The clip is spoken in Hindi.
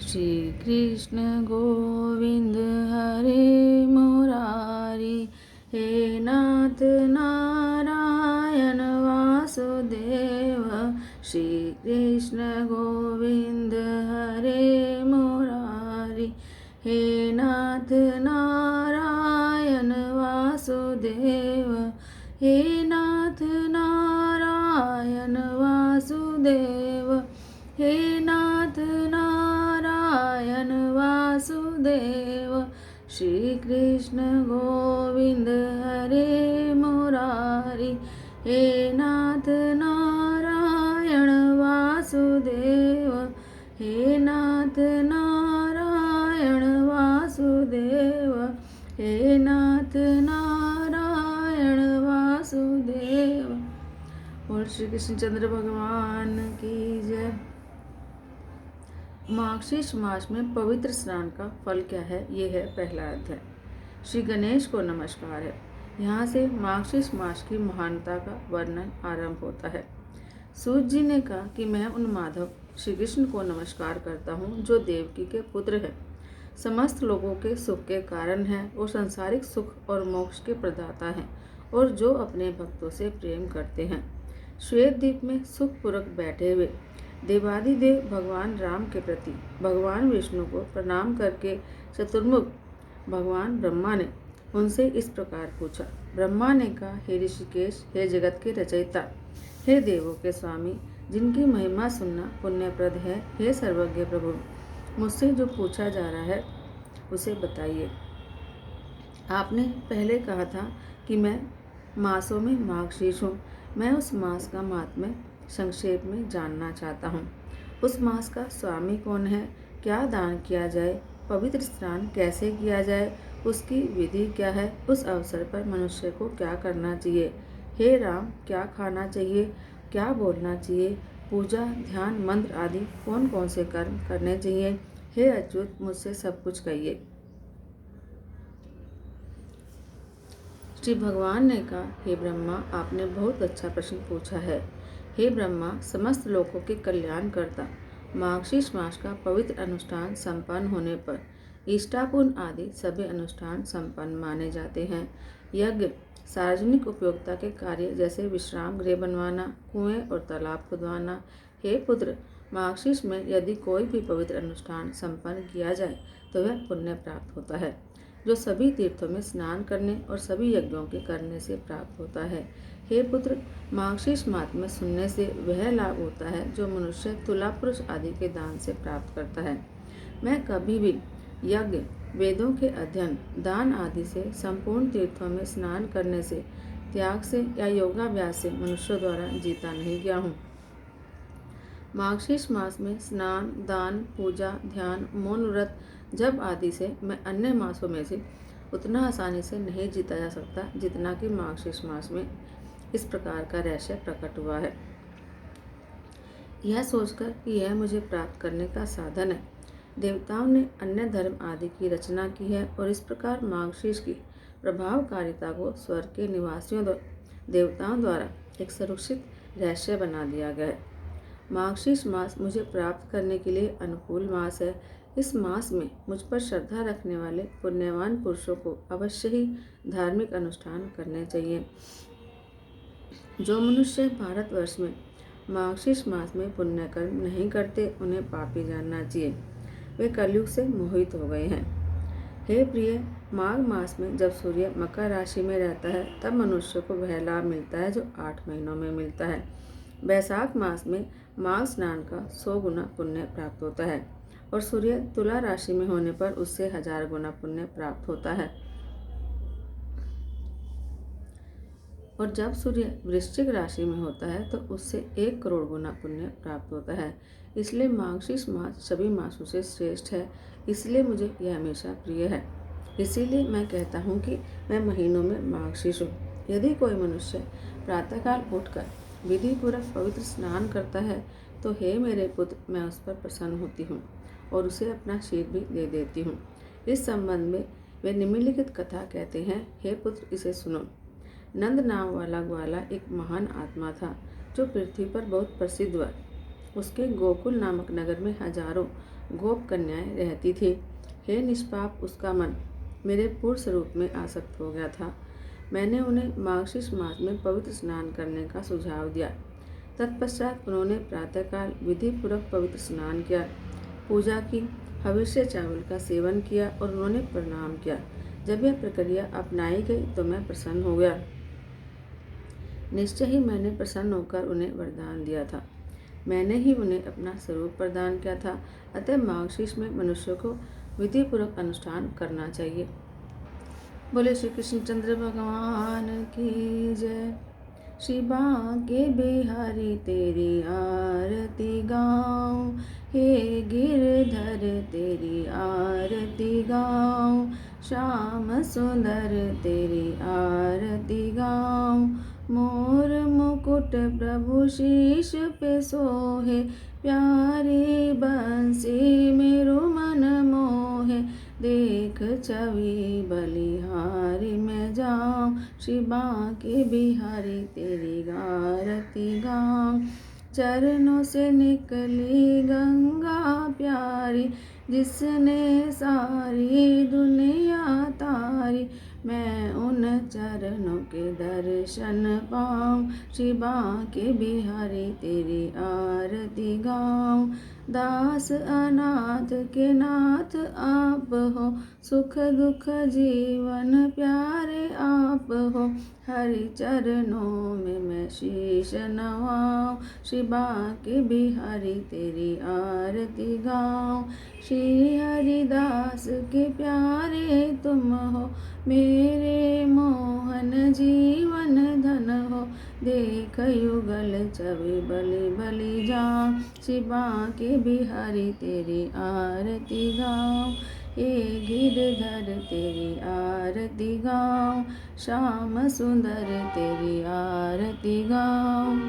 श्री कृष्ण गोविंद हरे मुरारी, हे नाथ नारायण वासुदेव। श्री कृष्ण गोविंद हरे मुरारी, हे नाथ नारायण वासुदेव। हे नाथ नारायण वासुदेव, हे नाथ नारायण वासुदेव। श्री कृष्ण गोविंद हरे मुरारी, हे नाथ नारायण वासुदेव। हे नाथ नारायण वासुदेव, हे नाथ नारायण वासुदेव। और श्री कृष्णचंद्र भगवान की जय। मार्गशीर्ष मास में पवित्र स्नान का फल क्या है, ये है पहला अध्याय। श्री गणेश को नमस्कार है। यहाँ से मार्गशीर्ष मास की महानता का वर्णन आरंभ होता है। सूत जी ने कहा कि मैं उन माधव श्री कृष्ण को नमस्कार करता हूँ जो देवकी के पुत्र हैं, समस्त लोगों के सुख के कारण हैं और संसारिक सुख और मोक्ष के प्रदाता हैं, और जो अपने भक्तों से प्रेम करते हैं। श्वेत द्वीप में सुखपूर्वक बैठे हुए देवादिदेव भगवान राम के प्रति भगवान विष्णु को प्रणाम करके चतुर्मुख भगवान ब्रह्मा ने उनसे इस प्रकार पूछा। ब्रह्मा ने कहा, हे ऋषिकेश, हे जगत के रचयिता, हे देवों के स्वामी, जिनकी महिमा सुनना पुण्यप्रद है, हे सर्वज्ञ प्रभु, मुझसे जो पूछा जा रहा है उसे बताइए। आपने पहले कहा था कि मैं मासों में मार्गशीर्ष हूँ। मैं उस मास का महात्म्य संक्षेप में जानना चाहता हूँ। उस मास का स्वामी कौन है, क्या दान किया जाए, पवित्र स्नान कैसे किया जाए, उसकी विधि क्या है, उस अवसर पर मनुष्य को क्या करना चाहिए, हे राम, क्या खाना चाहिए, क्या बोलना चाहिए, पूजा ध्यान मंत्र आदि कौन कौन से कर्म करने चाहिए, हे अच्युत, मुझसे सब कुछ कहिए। श्री भगवान ने कहा, हे ब्रह्मा, आपने बहुत अच्छा प्रश्न पूछा है। हे ब्रह्मा, समस्त लोगों के कल्याण करता मार्गशीर्ष मास का पवित्र अनुष्ठान संपन्न होने पर इष्टापूर्ण आदि सभी अनुष्ठान संपन्न माने जाते हैं। यज्ञ, सार्वजनिक उपयोगिता के कार्य जैसे विश्राम गृह बनवाना, कुएं और तालाब खुदवाना। हे पुत्र, मार्गशीर्ष में यदि कोई भी पवित्र अनुष्ठान संपन्न किया जाए तो वह पुण्य प्राप्त होता है, जो सभी तीर्थों में स्नान करने और सभी यज्ञों के करने से प्राप्त होता है। हे पुत्र, मार्गशीर्ष महात्म्य सुनने से वह लाभ होता है जो मनुष्य तुला पुरुष आदि के दान से प्राप्त करता है। मैं कभी भी यज्ञ, वेदों के अध्ययन, दान आदि से, संपूर्ण तीर्थों में स्नान करने से, त्याग से या योगाभ्यास से मनुष्यों द्वारा जीता नहीं गया हूँ। मार्गशीर्ष मास में स्नान, दान, पूजा, ध्यान, मौन व्रत, जप आदि से मैं अन्य मासों में से उतना आसानी से नहीं जीता जा सकता जितना कि मार्गशीर्ष मास में इस प्रकार का रहस्य प्रकट हुआ है। यह सोचकर कि यह मुझे प्राप्त करने का साधन है, देवताओं ने अन्य धर्म आदि की रचना की है और इस प्रकार मार्गशीर्ष की प्रभावकारिता को स्वर्ग के निवासियों देवताओं द्वारा एक सुरक्षित रहस्य बना दिया गया है। मार्गशीर्ष मास मुझे प्राप्त करने के लिए अनुकूल मास है। इस मास में मुझ पर श्रद्धा रखने वाले पुण्यवान पुरुषों को अवश्य ही धार्मिक अनुष्ठान करने चाहिए। जो मनुष्य भारतवर्ष में मार्गशीर्ष मास में पुण्य कर्म नहीं करते, उन्हें पापी जानना चाहिए। वे कलयुग से मोहित हो गए हैं। हे प्रिय, माघ मास में जब सूर्य मकर राशि में रहता है तब मनुष्य को वह लाभ मिलता है जो 8 महीनों में मिलता है। बैसाख मास में माघ स्नान का 100 गुना पुण्य प्राप्त होता है और सूर्य तुला राशि में होने पर उससे 1000 गुना पुण्य प्राप्त होता है। और जब सूर्य वृश्चिक राशि में होता है तो उससे 1 करोड़ गुना पुण्य प्राप्त होता है। इसलिए मार्गशीर्ष मास सभी मासों से श्रेष्ठ है, इसलिए मुझे यह हमेशा प्रिय है। इसीलिए मैं कहता हूँ कि मैं महीनों में मार्गशीर्ष हूँ। यदि कोई मनुष्य प्रातःकाल उठकर विधि पूर्वक पवित्र स्नान करता है तो हे मेरे पुत्र, मैं उस पर प्रसन्न होती हूँ और उसे अपना शीर भी दे देती हूँ। इस संबंध में वे निम्नलिखित कथा कहते हैं। हे पुत्र, इसे सुनो। नंद नाम वाला ग्वाला एक महान आत्मा था जो पृथ्वी पर बहुत प्रसिद्ध हुआ। उसके गोकुल नामक नगर में हजारों गोप कन्याएं रहती थी। हे निष्पाप उसका मन मेरे पूर्ण स्वरूप में आसक्त हो गया था। मैंने उन्हें मार्गशीर्ष मास में पवित्र स्नान करने का सुझाव दिया। तत्पश्चात उन्होंने प्रातःकाल विधि पूर्वक पवित्र स्नान किया, पूजा की, हविष्य चावल का सेवन किया और उन्होंने प्रणाम किया। जब यह प्रक्रिया अपनाई गई तो मैं प्रसन्न हो गया। निश्चय ही मैंने प्रसन्न होकर उन्हें वरदान दिया था। मैंने ही उन्हें अपना स्वरूप प्रदान किया था। अतः मार्गशीर्ष में मनुष्य को विधि पूर्वक अनुष्ठान करना चाहिए। बोले श्री कृष्णचंद्र भगवान की जय। श्री बांके बिहारी तेरी आरती गाऊं, हे गिरधर तेरी आरती गाऊं, श्याम सुंदर तेरी आरती गाऊं। मोर मुकुट प्रभु शीश पे सोहे, प्यारी बंसी मेरो मन मोहे। देख छवि बलिहारी में जाऊं, श्री बांके बिहारी तेरी आरती गाऊं। चरणों से निकली गंगा प्यारी, जिसने सारी दुनिया तारी। मैं उन चरणों के दर्शन पाऊं, श्री बांके बिहारी तेरी आरती गाऊं। दास अनाथ के नाथ आप हो, सुख दुख जीवन प्यारे आप हो। हरि चरणों में मैं शीश नवाऊं, श्री बांके बिहारी तेरी आरती गाऊं। श्री हरिदास के प्यारे तुम हो, मेरे मोहन जीवन धन हो। देख युगल छवि बलि बलि जाऊं, श्री बांके बिहारी तेरी आरती गाऊं। हे गिरधर तेरी आरती गाऊं, श्याम सुंदर तेरी आरती गाऊं।